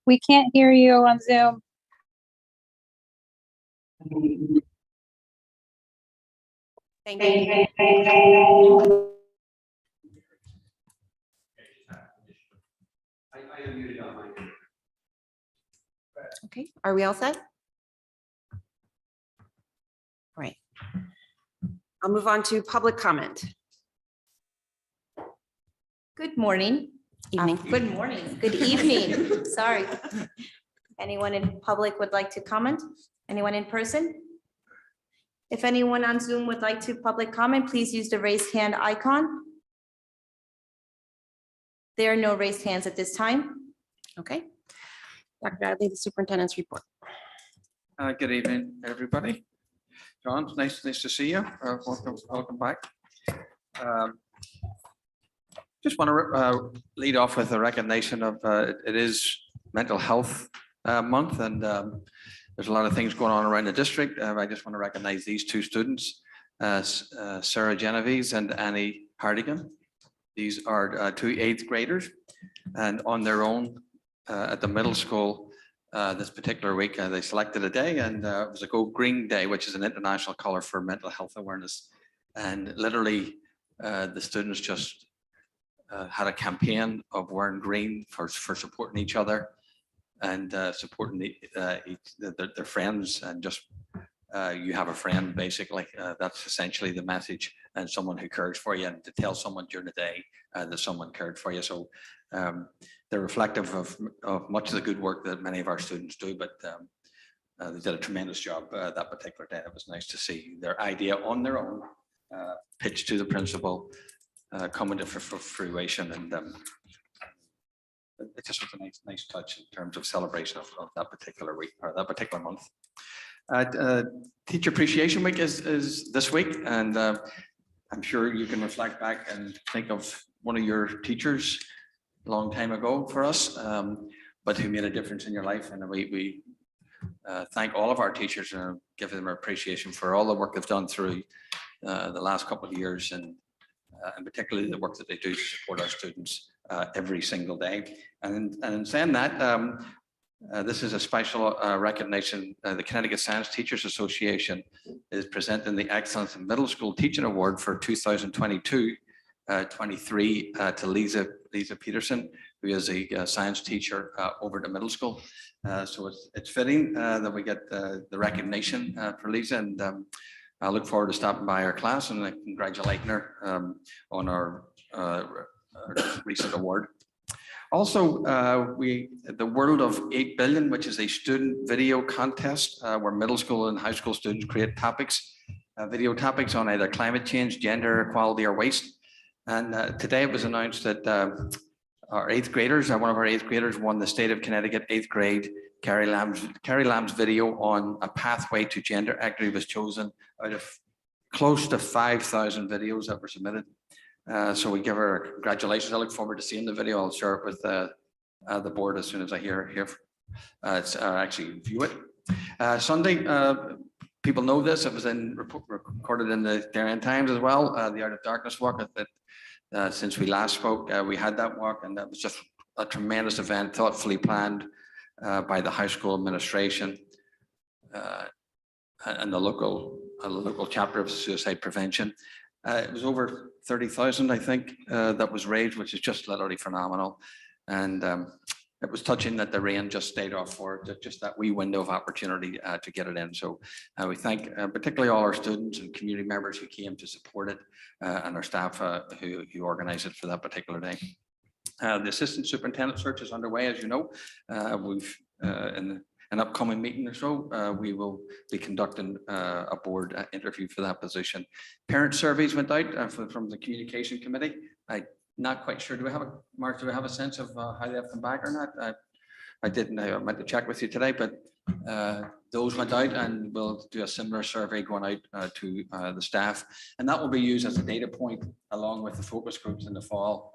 We can't hear you on Zoom. Thank you. Okay, are we all set? All right. I'll move on to public comment. Good morning. Evening. Good morning. Good evening. Sorry. Anyone in public would like to comment? Anyone in person? If anyone on Zoom would like to public comment, please use the raised hand icon. There are no raised hands at this time. Okay. Dr. Bradley, the superintendent's report. Good evening, everybody. John, nice to see you. Welcome back. Just want to lead off with a recognition of it is Mental Health Month, and there's a lot of things going on around the district. I just want to recognize these two students, Sarah Genovese and Annie Hardigan. These are two 8th graders, and on their own at the middle school this particular week, they selected a day, and it was a Go Green Day, which is an international color for mental health awareness. And literally, the students just had a campaign of wearing green for supporting each other and supporting their friends, and just you have a friend, basically. That's essentially the message, and someone who cares for you, and to tell someone during the day that someone cared for you. So they're reflective of much of the good work that many of our students do, but they did a tremendous job that particular day. It was nice to see their idea on their own pitched to the principal come into fruition, and it just was a nice touch in terms of celebration of that particular week, or that particular month. Teacher Appreciation Week is this week, and I'm sure you can reflect back and think of one of your teachers a long time ago for us, but who made a difference in your life. And we thank all of our teachers and give them our appreciation for all the work they've done through the last couple of years, and particularly the work that they do to support our students every single day. And in saying that, this is a special recognition. The Connecticut Science Teachers Association is presenting the Excellence in Middle School Teaching Award for 2022-23 to Lisa Peterson, who is a science teacher over at the middle school. So it's fitting that we get the recognition for Lisa, and I look forward to stopping by our class and congratulating her on our recent award. Also, the World of 8 Billion, which is a student video contest where middle school and high school students create topics, video topics on either climate change, gender equality, or waste. And today it was announced that our 8th graders, one of our 8th graders won the State of Connecticut 8th grade. Carrie Lamb's video on a pathway to gender equity was chosen out of close to 5,000 videos that were submitted. So we give her congratulations. I look forward to seeing the video. I'll share it with the board as soon as I actually view it. Sunday, people know this. It was recorded in the Darien Times as well. The Art of Darkness walk. Since we last spoke, we had that walk, and that was just a tremendous event, thoughtfully planned by the high school administration and the local chapter of suicide prevention. It was over 30,000, I think, that was raised, which is just literally phenomenal. And it was touching that the rain just stayed off for just that wee window of opportunity to get it in. So we thank particularly all our students and community members who came to support it, and our staff who organized it for that particular day. The assistant superintendent search is underway, as you know. We've in an upcoming meeting or so, we will be conducting a board interview for that position. Parent surveys went out from the communication committee. I'm not quite sure. Mark, do we have a sense of how they have come back or not? I didn't. I meant to check with you today, but those went out, and we'll do a similar survey going out to the staff, and that will be used as a data point along with the focus groups in the fall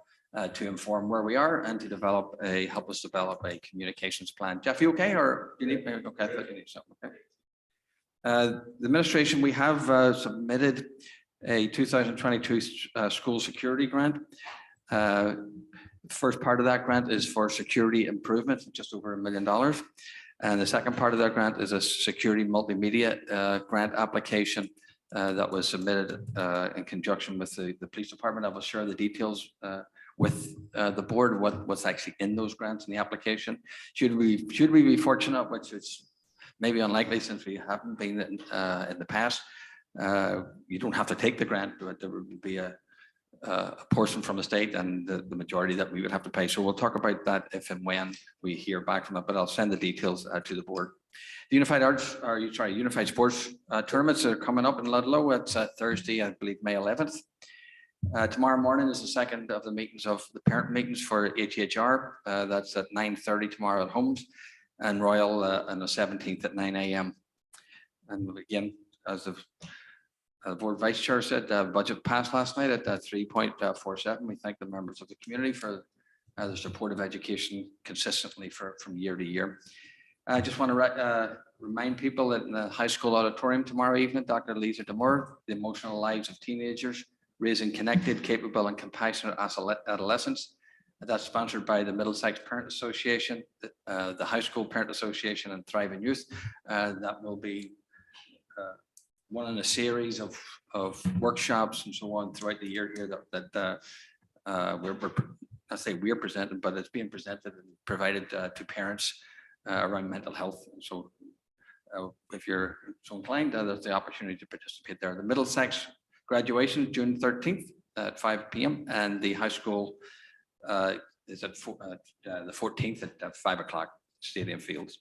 to inform where we are and to help us develop a communications plan. Jeff, you okay, or you need? Okay, I thought you need something. Okay. The administration, we have submitted a 2022 school security grant. First part of that grant is for security improvement, just over $1 million. And the second part of that grant is a security multimedia grant application that was submitted in conjunction with the police department. I will share the details with the board, what's actually in those grants in the application. Should we be fortunate, which is maybe unlikely since we haven't been in the past, you don't have to take the grant, but there would be a portion from the state and the majority that we would have to pay. So we'll talk about that if and when we hear back from it, but I'll send the details to the board. The Unified Sports tournaments are coming up in Ludlow. It's Thursday, I believe, May 11th. Tomorrow morning is the second of the meetings of the parent meetings for HHR. That's at 9:30 tomorrow at Holmes, and Royal on the 17th at 9 a.m. And again, as the board vice chair said, budget passed last night at 3.47. We thank the members of the community for the support of education consistently from year to year. I just want to remind people that in the high school auditorium tomorrow evening, Dr. Lisa Demore, The Emotional Lives of Teenagers, Raising Connected, Capable and Compassionate Adolescents. That's sponsored by the Middlesex Parent Association, the High School Parent Association, and Thriving Youth. That will be one in a series of workshops and so on throughout the year here that I say we're presenting, but it's being presented and provided to parents around mental health. And so if you're so inclined, there's the opportunity to participate there. The Middlesex graduation, June 13th at 5 p.m. and the high school is at the 14th at 5 o'clock, Stadium Fields.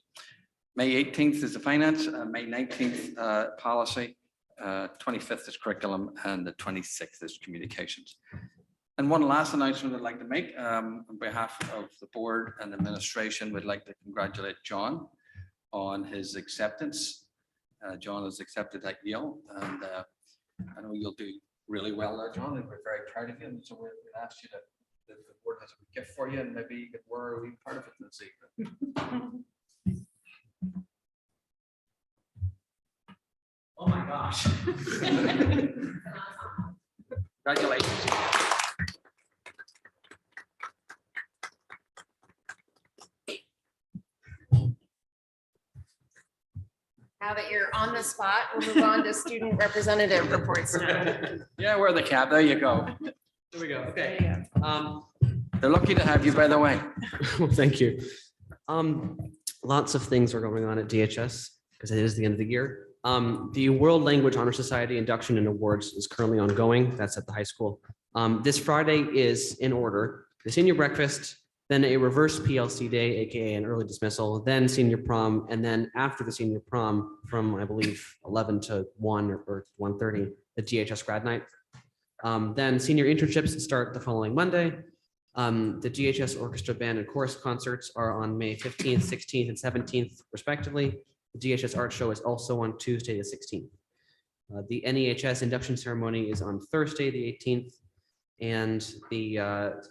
May 18th is the finance, May 19th policy, 25th is curriculum, and the 26th is communications. And one last announcement I'd like to make on behalf of the board and administration, we'd like to congratulate John on his acceptance. John is accepted at Yale, and I know you'll do really well there, John, and we're very proud of you. And so we'd ask you the board has a gift for you, and maybe you could wear a wee part of it this evening. Oh my gosh. Congratulations. Now that you're on the spot, we'll move on to student representative reports now. Yeah, wear the cap. There you go. There we go. Okay. They're lucky to have you, by the way. Well, thank you. Lots of things are going on at DHS because it is the end of the year. The World Language Honor Society induction and awards is currently ongoing. That's at the high school. This Friday is in order. The senior breakfast, then a reverse PLC day, AKA an early dismissal, then senior prom, and then after the senior prom from, I believe, 11 to 1 or 1:30, the DHS grad night. Then senior internships start the following Monday. The DHS orchestra band and chorus concerts are on May 15th, 16th, and 17th, respectively. The DHS art show is also on Tuesday, the 16th. The NEHS induction ceremony is on Thursday, the 18th. And the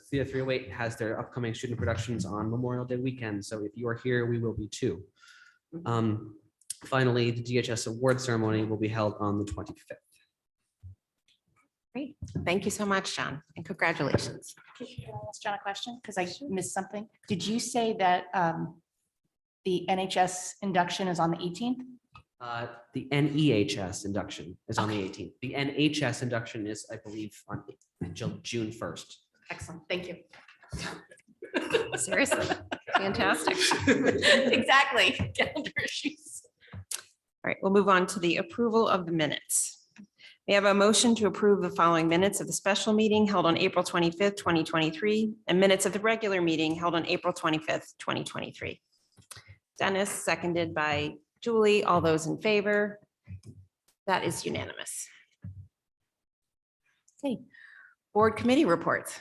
Theater 308 has their upcoming student productions on Memorial Day weekend. So if you are here, we will be too. Finally, the DHS award ceremony will be held on the 25th. Great. Thank you so much, John, and congratulations. Can I ask John a question? Because I missed something. Did you say that the NHS induction is on the 18th? The NEHS induction is on the 18th. The NHS induction is, I believe, on June 1st. Excellent. Thank you. Seriously, fantastic. Exactly. Calendar issues. All right, we'll move on to the approval of the minutes. We have a motion to approve the following minutes of the special meeting held on April 25th, 2023, and minutes of the regular meeting held on April 25th, 2023. Dennis, seconded by Julie. All those in favor? That is unanimous. Okay, board committee reports.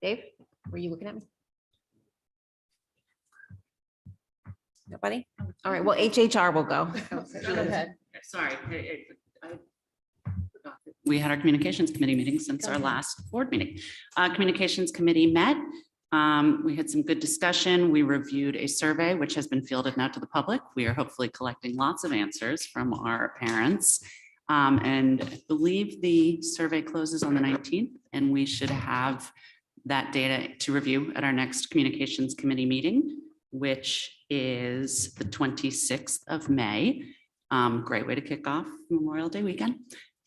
Dave, were you looking at me? Nobody? All right, well, HHR will go. Go ahead. Sorry. I forgot that we had our communications committee meeting since our last board meeting. Communications committee met. We had some good discussion. We reviewed a survey which has been fielded now to the public. We are hopefully collecting lots of answers from our parents And I believe the survey closes on the 19th, and we should have that data to review at our next communications committee meeting, which is the 26th of May. Great way to kick off Memorial Day weekend.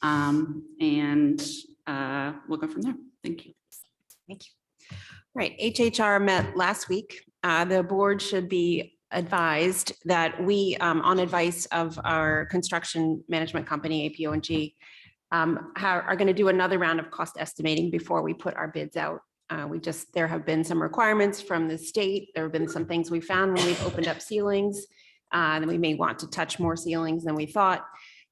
And we'll go from there. Thank you. Thank you. Right, HHR met last week. The board should be advised that we, on advice of our construction management company, APO&G, are going to do another round of cost estimating before we put our bids out. There have been some requirements from the state. There have been some things we found when we've opened up ceilings. Then we may want to touch more ceilings than we thought.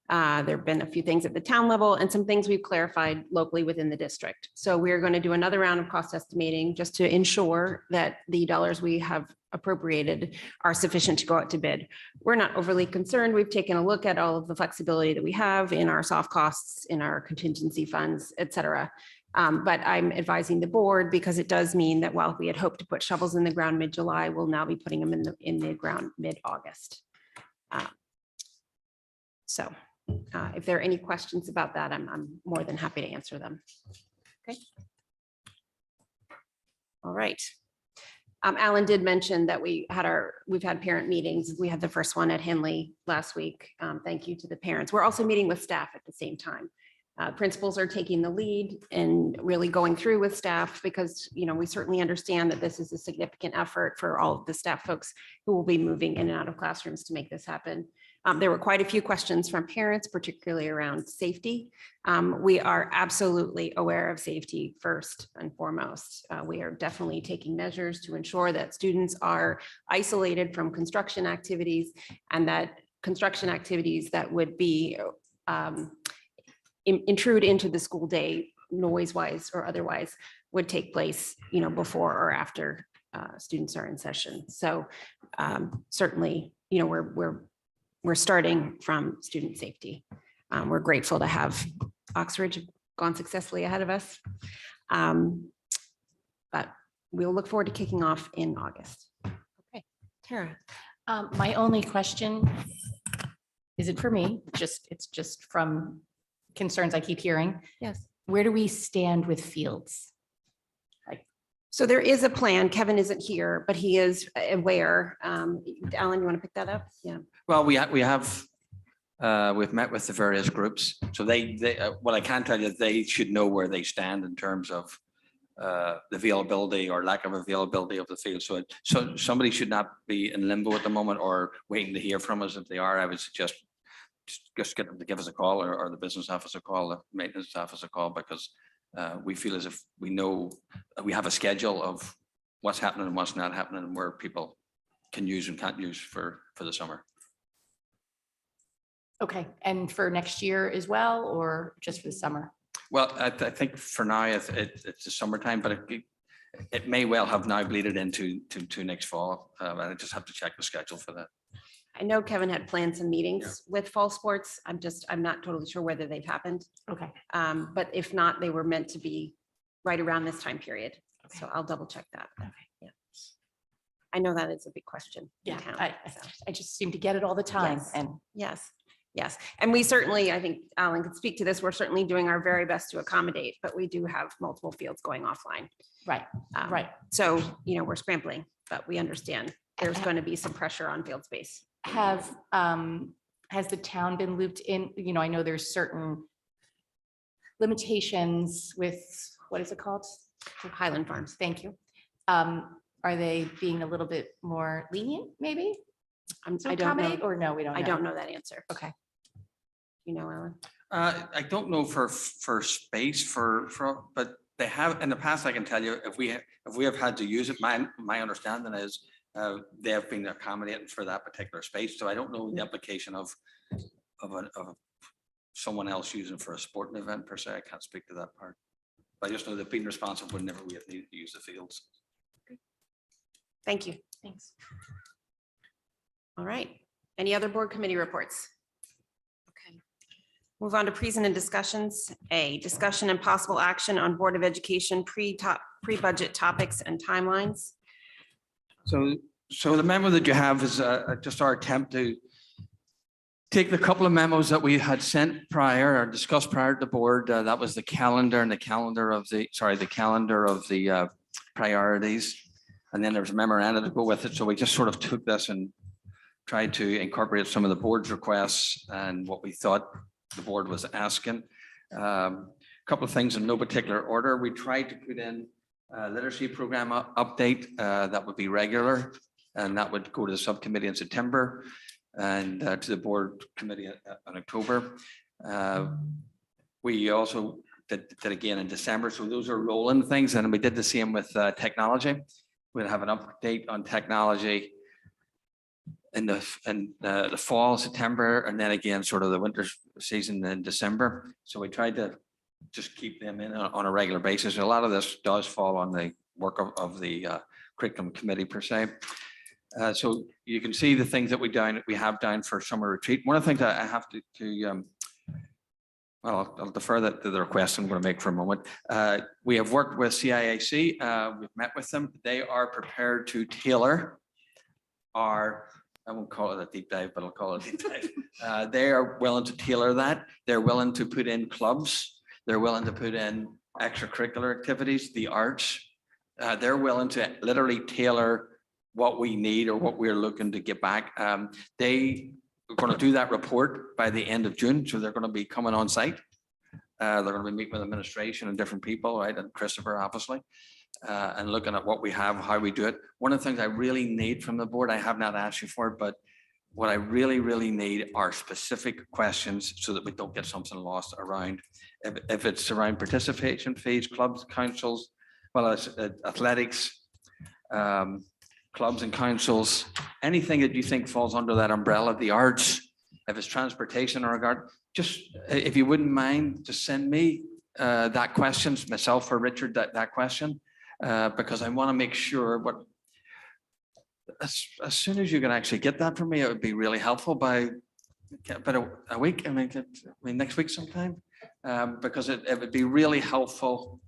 There have been a few things at the town level and some things we've clarified locally within the district. So we're going to do another round of cost estimating just to ensure that the dollars we have appropriated are sufficient to go out to bid. We're not overly concerned. We've taken a look at all of the flexibility that we have in our soft costs, in our contingency funds, et cetera. But I'm advising the board because it does mean that while we had hoped to put shovels in the ground mid-July, we'll now be putting them in the ground mid-August. So if there are any questions about that, I'm more than happy to answer them. Okay. All right. Alan did mention that we've had parent meetings. We had the first one at Henley last week. Thank you to the parents. We're also meeting with staff at the same time. Principals are taking the lead and really going through with staff because, we certainly understand that this is a significant effort for all of the staff folks who will be moving in and out of classrooms to make this happen. There were quite a few questions from parents, particularly around safety. We are absolutely aware of safety first and foremost. We are definitely taking measures to ensure that students are isolated from construction activities and that construction activities that would be intrude into the school day, noise-wise or otherwise, would take place, before or after students are in session. So certainly, we're starting from student safety. We're grateful to have Oxbridge gone successfully ahead of us. But we'll look forward to kicking off in August. Okay, Tara. My only question isn't for me, it's just from concerns I keep hearing. Yes. Where do we stand with fields? So there is a plan. Kevin isn't here, but he is aware. Alan, you want to pick that up? Yeah. Well, we've met with the various groups. So what I can tell you is they should know where they stand in terms of the availability or lack of availability of the field. So somebody should not be in limbo at the moment or waiting to hear from us. If they are, I would suggest just get them to give us a call or the business office a call, the maintenance office a call, because we feel as if we know we have a schedule of what's happening and what's not happening and where people can use and can't use for the summer. Okay, and for next year as well, or just for the summer? Well, I think for now it's the summertime, but it may well have now bleeded into next fall. I just have to check the schedule for that. I know Kevin had planned some meetings with fall sports. I'm not totally sure whether they've happened. Okay. But if not, they were meant to be right around this time period. Okay. So I'll double check that. Okay. Yeah. I know that is a big question. in Yeah, town, so. I just seem to get it all the time Yes. and Yes. And we certainly, I think Alan could speak to this. We're certainly doing our very best to accommodate, but we do have multiple fields going offline. right. So, we're scrambling, but we understand there's going to be some pressure on field space. Has the town been looped in? I know there's certain limitations with, what is it called? Highland Farms. Thank you. Are they being a little bit more lenient, maybe? to I don't know. accommodate, or no, we don't know? I don't know that answer. Okay. Alan? I don't know for space but they have in the past. I can tell you if we have had to use it. My understanding is they have been accommodating for that particular space. So I don't know the application of someone else using for a sporting event per se. I can't speak to that part. But I just know they've been responsive whenever we have needed to use the fields. Thank you. Thanks. All right. Any other board committee reports? Okay. Move on to present and discussions. A, discussion and possible action on Board of Education pre-budget topics and timelines. So the memo that you have is just our attempt to take the couple of memos that we had sent prior or discussed prior to the board. That was the calendar and the calendar of the priorities. And then there was a memorandum to go with it. So we just sort of took this and tried to incorporate some of the board's requests and what we thought the board was asking. Couple of things in no particular order. We tried to put in a literacy program update that would be regular, and that would go to the subcommittee in September and to the board committee in October. We also did again in December. So those are rolling things. And we did the same with technology. We'll have an update on technology in the fall, September, and then again, sort of the winter season in December. So we tried to just keep them in on a regular basis. A lot of this does fall on the work of the curriculum committee per se. So you can see the things that we have down for summer retreat. One of the things that I have well, I'll defer that to the request I'm going to make for a moment. We have worked with CIAC. We've met with them. They are prepared to tailor our, I won't call it a deep dive, but I'll call it a deep dive. They are willing to tailor that. They're willing to put in clubs. They're willing to put in extracurricular activities, the arts. They're willing to literally tailor what we need or what we're looking to get back. They are going to do that report by the end of June. So they're going to be coming on site. They're going to be meeting with administration and different people, right? And Christopher, obviously, and looking at what we have, how we do it. One of the things I really need from the board, I have not asked you for it, but what I really, really need are specific questions so that we don't get something lost around. If it's around participation fees, clubs, councils, well, as athletics, clubs and councils, anything that you think falls under that umbrella, the arts, if it's transportation or regard, just if you wouldn't mind, just send me that questions, myself or Richard, that question, because I want to make sure what, as soon as you can actually get that from me, it would be really helpful by about a week. I mean, next week sometime, because it would be really helpful.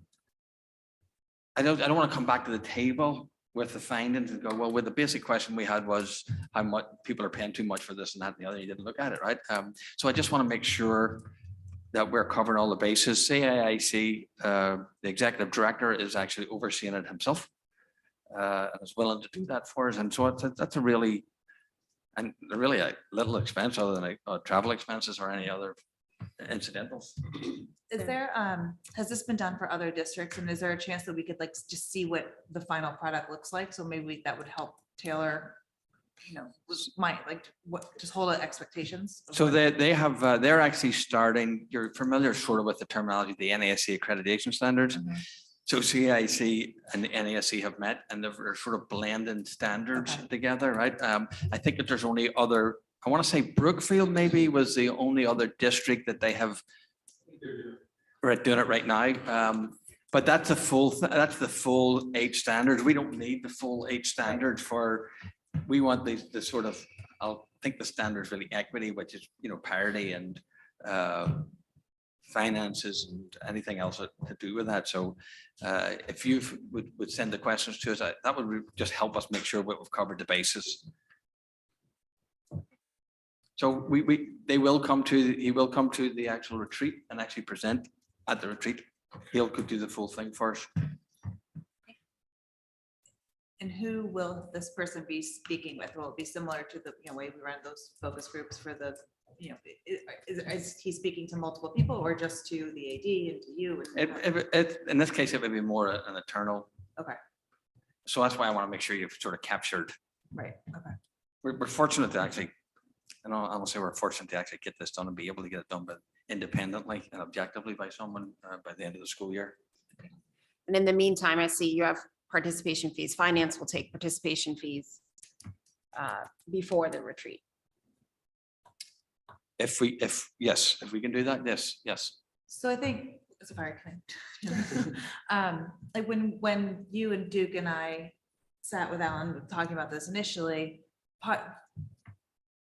I don't want to come back to the table with the findings and go, well, with the basic question we had was how much people are paying too much for this and that and the other. You didn't look at it, right? So I just want to make sure that we're covering all the bases. CIIC, the executive director is actually overseeing it himself and is willing to do that for us. And so that's a really a little expense other than travel expenses or any other incidentals. Is there, has this been done for other districts, and is there a chance that we could like just see what the final product looks like? So maybe that would help tailor, just hold out expectations. So they have, they're actually starting, you're familiar sort of with the terminology, the NASC accreditation standards. Mhm. So CIC and the NASC have met and they're sort of blending standards together, right? I think that there's only other, I want to say Brookfield maybe was the only other district that they have doing it right now. But that's that's the full 8 standards. We don't need the full 8 standards we want the sort of, I'll think the standards really equity, which is, parity and finances and anything else to do with that. So if you would send the questions to us, that would just help us make sure we've covered the bases. So he will come to the actual retreat and actually present at the retreat. He'll do the full thing first. And who will this person be speaking with? Will it be similar to the way we run those focus groups for the, is he speaking to multiple people or just to the AD and to you? In this case, it would be more an eternal. Okay. So that's why I want to make sure you've sort of captured. Right, okay. We're fortunate to actually, I won't say we're fortunate to actually get this done and be able to get it done, but independently and objectively by someone by the end of the school year. And in the meantime, I see you have participation fees. Finance will take participation fees before the retreat. If we can do that, yes. So I think, sorry, like when you and Duke and I sat with Alan talking about this initially,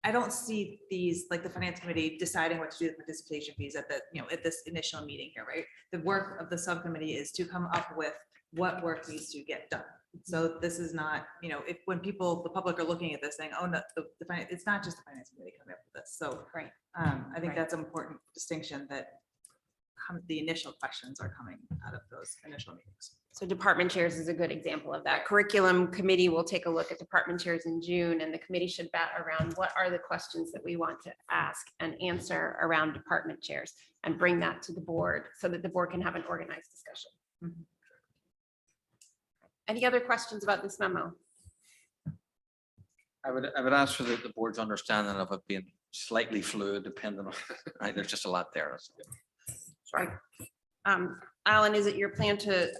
I don't see these, like the finance committee deciding what to do with participation fees at at this initial meeting here, right? The work of the subcommittee is to come up with what work needs to get done. So this is not, if, when people, the public are looking at this saying, oh, no, it's not just the finance committee coming up with this. So Right. I think Right. that's an important distinction that the initial questions are coming out of those initial meetings. So department chairs is a good example of that. Curriculum committee will take a look at department chairs in June, and the committee should bat around what are the questions that we want to ask and answer around department chairs and bring that to the board so that the board can have an organized discussion. Mhm. Any other questions about this memo? I would ask for the board's understanding of it being slightly fluid depending on, right, there's just a lot there. Sorry. Alan, is it your plan to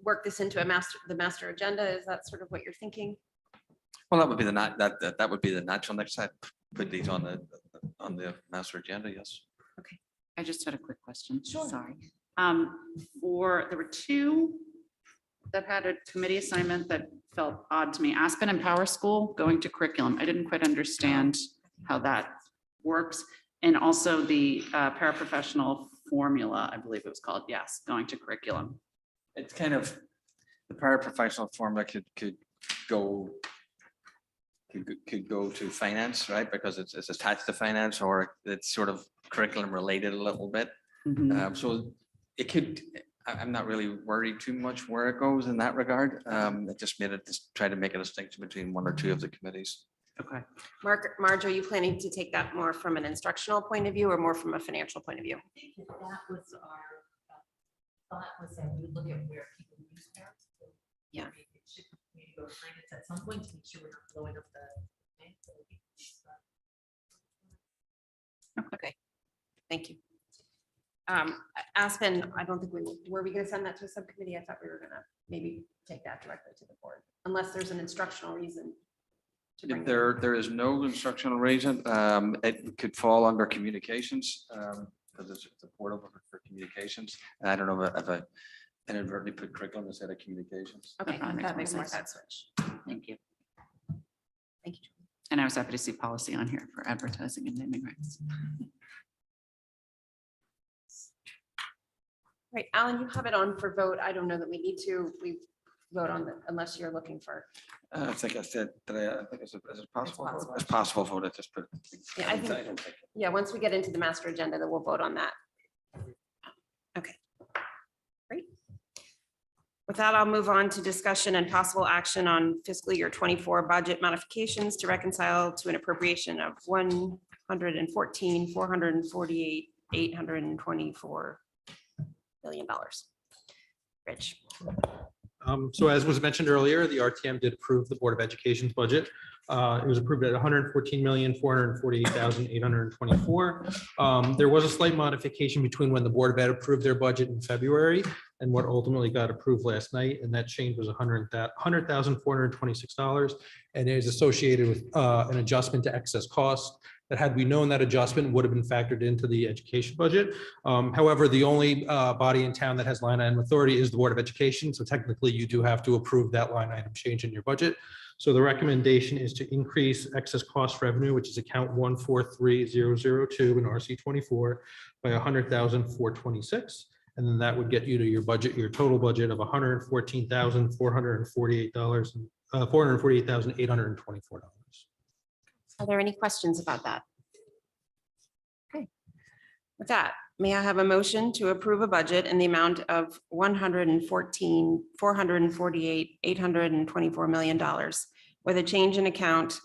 work this into the master agenda? Is that sort of what you're thinking? Well, that would be that would be the natural next step. Put these on the master agenda, yes. I just had a quick question. Sure. Sorry. There were two that had a committee assignment that felt odd to me. Aspen and Power School going to curriculum. I didn't quite understand how that works. And also the paraprofessional formula, I believe it was called, yes, going to curriculum. It's kind of, the paraprofessional formula could go to finance, right? Because it's attached to finance, or it's sort of curriculum related a little bit. Mhm. So it could, I'm not really worried too much where it goes in that regard. It just made it, just try to make a distinction between one or two of the committees. Okay. Marge, are you planning to take that more from an instructional point of view or more from a financial point of view? I think that was our thought, was that we would look at where people use parents. Yeah. It should maybe go to finance at some point to make sure we're not blowing up the. Okay, thank you. Aspen, I don't think were we gonna send that to a subcommittee? I thought we were gonna maybe take that directly to the board, unless there's an instructional reason. to bring If it up. there is no instructional reason, it could fall under communications, because it's a portal for communications. And I don't know if I inadvertently put curriculum instead of communications. Okay, That makes that makes more more sense. sense. Thank you. Thank you. And I was happy to see policy on here for advertising and naming rights. Right, Alan, you have it on for vote. I don't know that we need to, we vote on it unless you're looking for. I think I said, I think is it possible? possible. It's possible for it, just put. Yeah, I think- Yeah, once we get into the master agenda, then we'll vote on that. Okay. Great. With that, I'll move on to discussion and possible action on fiscal year 24 budget modifications to reconcile to an appropriation of $114,448,824 million. Rich. So as was mentioned earlier, the RTM did approve the Board of Education's budget. It was approved at $114,448,824. There was a slight modification between when the Board of Ed approved their budget in February and what ultimately got approved last night, and that change was $100,426, and it is associated with an adjustment to excess costs that, had we known that adjustment, would have been factored into the education budget. However, the only body in town that has line item authority is the Board of Education, so technically you do have to approve that line item change in your budget. So the recommendation is to increase excess cost revenue, which is account 143002 in RC 24 by $100,426. And then that would get you to your budget, your total budget of $448,824. Are there any questions about that? Okay. With that, may I have a motion to approve a budget in the amount of $114,448,824 million with a change in account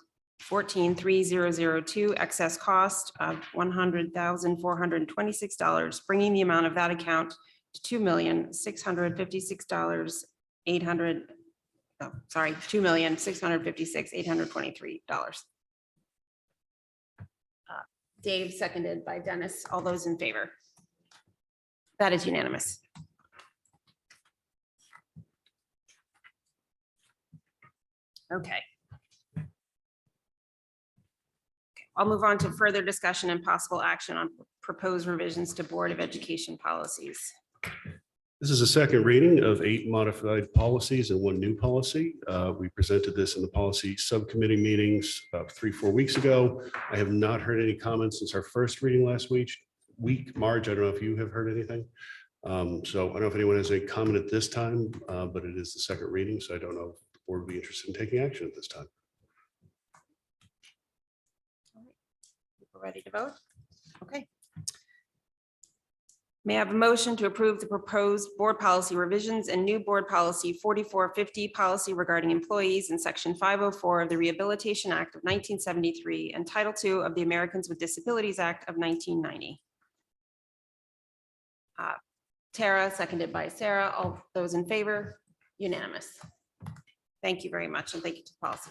143002 excess cost of $100,426, bringing the amount of that account to $2,656,823. Dave, seconded by Dennis. All those in favor? That is unanimous. Okay. I'll move on to further discussion and possible action on proposed revisions to Board of Education policies. This is a second reading of 8 modified policies and 1 new policy. We presented this in the policy subcommittee meetings about 3-4 weeks ago. I have not heard any comments since our first reading last week. Marge, I don't know if you have heard anything. So I don't know if anyone has a comment at this time, but it is the second reading, so I don't know if the board would be interested in taking action at this time. We're ready to vote? Okay. May I have a motion to approve the proposed board policy revisions and new board policy 4450 policy regarding employees in section 504 of the Rehabilitation Act of 1973 and Title II of the Americans with Disabilities Act of 1990. Tara, seconded by Sarah. All those in favor? Unanimous. Thank you very much, and thank you to the policy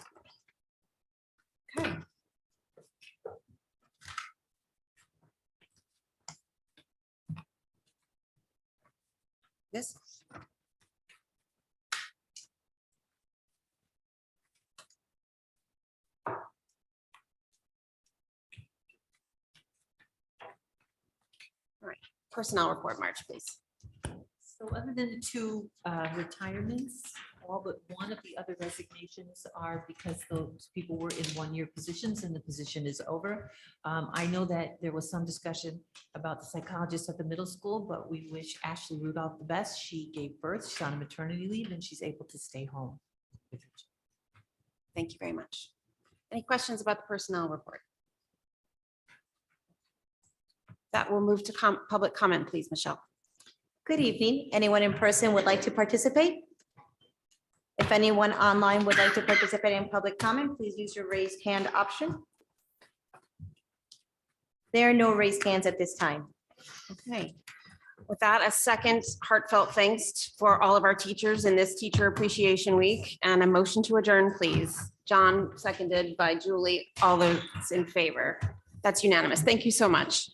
committee. Okay. This. All right, personnel report, March, please. So other than the two retirements, all but one of the other resignations are because those people were in one-year positions and the position is over. I know that there was some discussion about the psychologist at the middle school, but we wish Ashley Rudolph the best. She gave birth, she's on maternity leave, and she's able to stay home with her children. Thank you very much. Any questions about the personnel report? That will move to public comment, please, Michelle. Good evening. Anyone in person would like to participate? If anyone online would like to participate in public comment, please use your raised hand option. There are no raised hands at this time. Okay. With that, a second heartfelt thanks for all of our teachers in this Teacher Appreciation Week, and a motion to adjourn, please. John, seconded by Julie. All those in favor? That's unanimous. Thank you so much.